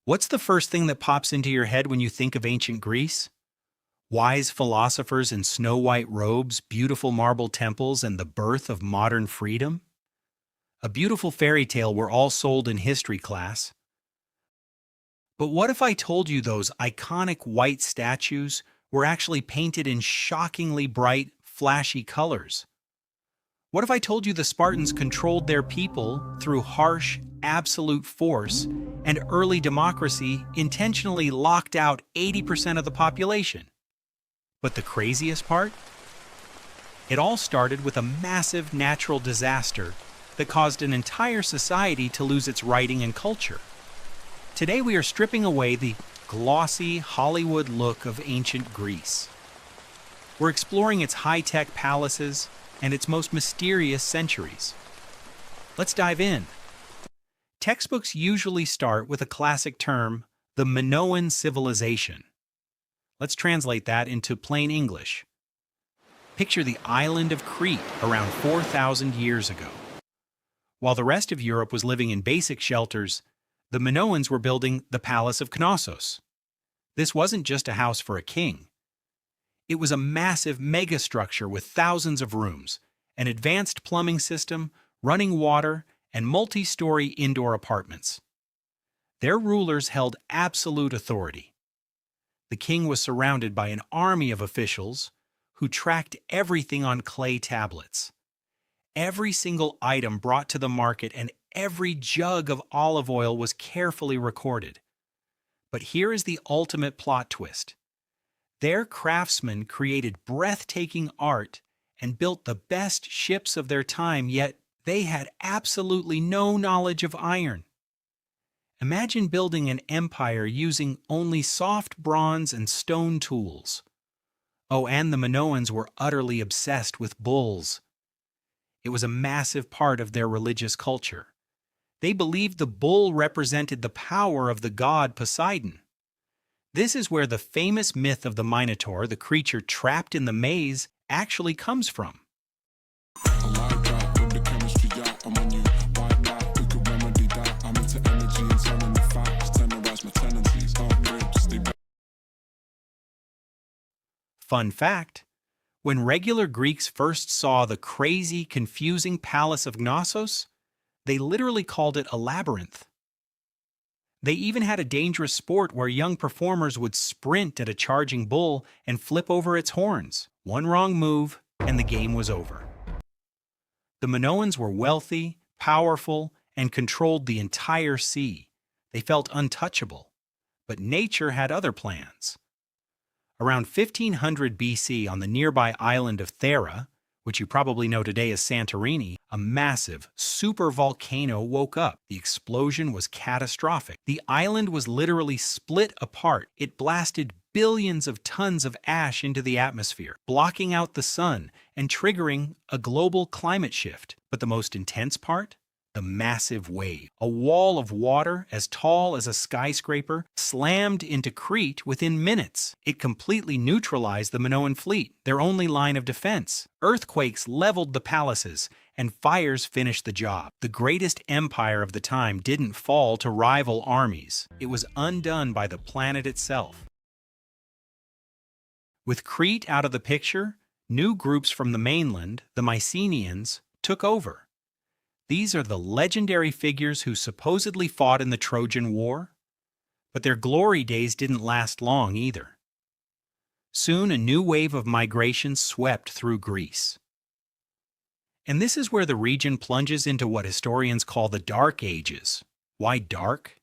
What's the first thing that pops into your head when you think of ancient Greece? Wise philosophers in snow-white robes, beautiful marble temples, and the birth of modern freedom? A beautiful fairy tale we're all sold in history class. But what if I told you those iconic white statues were actually painted in shockingly bright, flashy colors? What if I told you the Spartans controlled their people through harsh, absolute force, and early democracy intentionally locked out 80% of the population? But the craziest part? It all started with a massive natural disaster that caused an entire society to lose its writing and culture. Today we are stripping away the glossy Hollywood look of ancient Greece. We're exploring its high-tech palaces and its most mysterious centuries. Let's dive in. Textbooks usually start with a classic term, the Minoan civilization. Let's translate that into plain English. Picture the island of Crete around 4,000 years ago. While the rest of Europe was living in basic shelters, the Minoans were building the Palace of Knossos. This wasn't just a house for a king. It was a massive megastructure with thousands of rooms, an advanced plumbing system, running water, and multi-story indoor apartments. Their rulers held absolute authority. The king was surrounded by an army of officials who tracked everything on clay tablets. Every single item brought to the market and every jug of olive oil was carefully recorded. But here is the ultimate plot twist. Their craftsmen created breathtaking art and built the best ships of their time, yet they had absolutely no knowledge of iron. Imagine building an empire using only soft bronze and stone tools. Oh, and the Minoans were utterly obsessed with bulls. It was a massive part of their religious culture. They believed the bull represented the power of the god Poseidon. This is where the famous myth of the Minotaur, the creature trapped in the maze, actually comes from. Fun fact, when regular Greeks first saw the crazy, confusing Palace of Knossos, they literally called it a labyrinth. They even had a dangerous sport where young performers would sprint at a charging bull and flip over its horns. One wrong move, and the game was over. The Minoans were wealthy, powerful, and controlled the entire sea. They felt untouchable. But nature had other plans. Around 1500 BC, on the nearby island of Thera, which you probably know today as Santorini, a massive supervolcano woke up. The explosion was catastrophic. The island was literally split apart. It blasted billions of tons of ash into the atmosphere, blocking out the sun and triggering a global climate shift. But the most intense part? The massive wave. A wall of water as tall as a skyscraper slammed into Crete within minutes. It completely neutralized the Minoan fleet, their only line of defense. Earthquakes leveled the palaces, and fires finished the job. The greatest empire of the time didn't fall to rival armies. It was undone by the planet itself. With Crete out of the picture, new groups from the mainland, the Mycenaeans, took over. These are the legendary figures who supposedly fought in the Trojan War. But their glory days didn't last long either. Soon a new wave of migration swept through Greece. And this is where the region plunges into what historians call the Dark Ages. Why dark?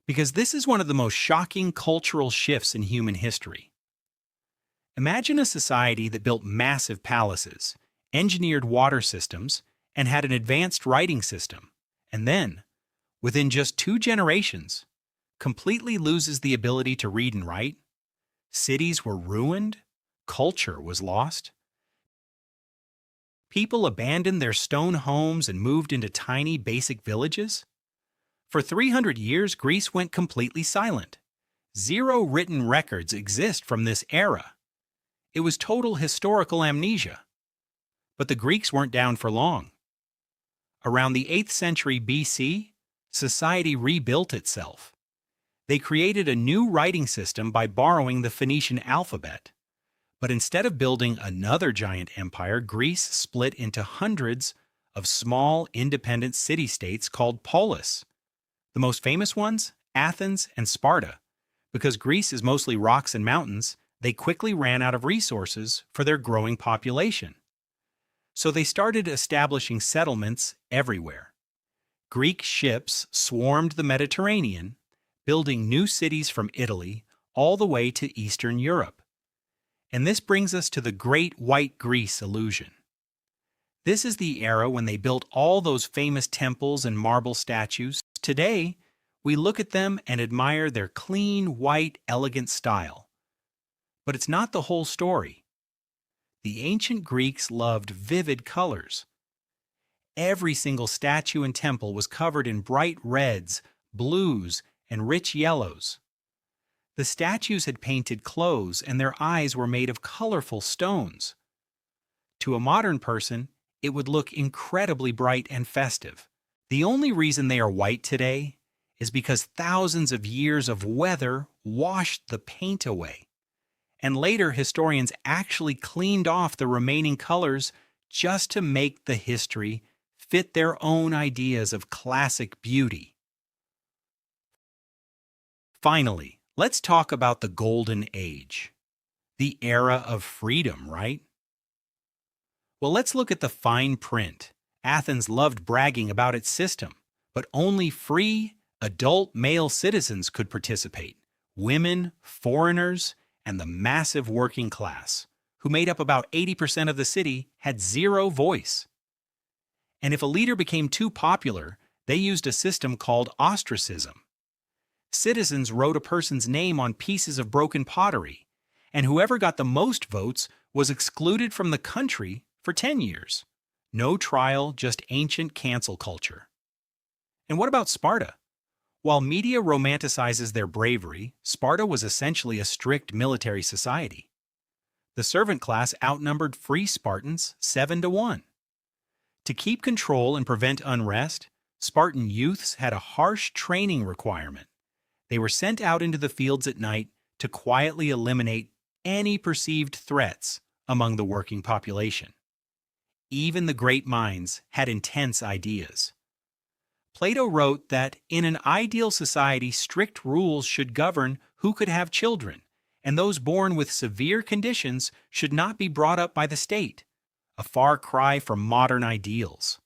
Because this is one of the most shocking cultural shifts in human history. Imagine a society that built massive palaces, engineered water systems, and had an advanced writing system, and then, within just 2 generations, completely loses the ability to read and write. Cities were ruined, culture was lost. People abandoned their stone homes and moved into tiny, basic villages. For 300 years, Greece went completely silent. 0 written records exist from this era. It was total historical amnesia. But the Greeks weren't down for long. Around the 8th century BC, society rebuilt itself. They created a new writing system by borrowing the Phoenician alphabet. But instead of building another giant empire, Greece split into hundreds of small, independent city-states called polis. The most famous ones? Athens and Sparta. Because Greece is mostly rocks and mountains, they quickly ran out of resources for their growing population. So they started establishing settlements everywhere. Greek ships swarmed the Mediterranean, building new cities from Italy all the way to Eastern Europe. And this brings us to the Great White Greece illusion. This is the era when they built all those famous temples and marble statues. Today, we look at them and admire their clean, white, elegant style. But it's not the whole story. The ancient Greeks loved vivid colors. Every single statue and temple was covered in bright reds, blues, and rich yellows. The statues had painted clothes and their eyes were made of colorful stones. To a modern person, it would look incredibly bright and festive. The only reason they are white today is because thousands of years of weather washed the paint away. And later, historians actually cleaned off the remaining colors just to make the history fit their own ideas of classic beauty. Finally, let's talk about the Golden Age. The era of freedom, right? Well, let's look at the fine print. Athens loved bragging about its system, but only free, adult male citizens could participate. Women, foreigners, and the massive working class, who made up about 80% of the city, had zero voice. And if a leader became too popular, they used a system called ostracism. Citizens wrote a person's name on pieces of broken pottery, and whoever got the most votes was excluded from the country for 10 years. No trial, just ancient cancel culture. And what about Sparta? While media romanticizes their bravery, Sparta was essentially a strict military society. The servant class outnumbered free Spartans 7-1. To keep control and prevent unrest, Spartan youths had a harsh training requirement. They were sent out into the fields at night to quietly eliminate any perceived threats among the working population. Even the great minds had intense ideas. Plato wrote that in an ideal society, strict rules should govern who could have children, and those born with severe conditions should not be brought up by the state, a far cry from modern ideals.